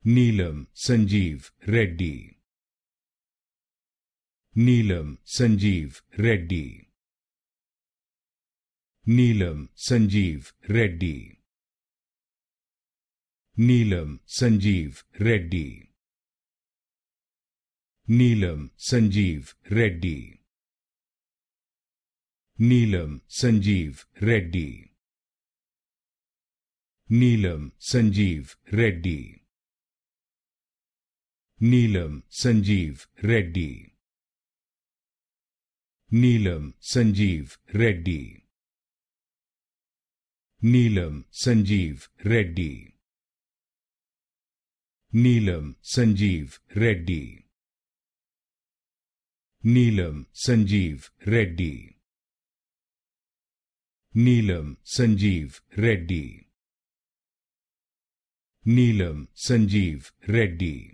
Neelam Sanjiva Reddy. Neelam Sanjiva Reddy. Neelam Sanjiva Reddy. Neelam Sanjiva Reddy. Neelam Sanjiva Reddy. Neelam Sanjiva Reddy. Neelam Sanjiva Reddy. Neelam Sanjiva Reddy. Neelam Sanjiva Reddy. Neelam Sanjiva Reddy. Neelam Sanjiva Reddy. Neelam Sanjiva Reddy. Neelam Sanjiva Reddy. Neelam Sanjiva Reddy.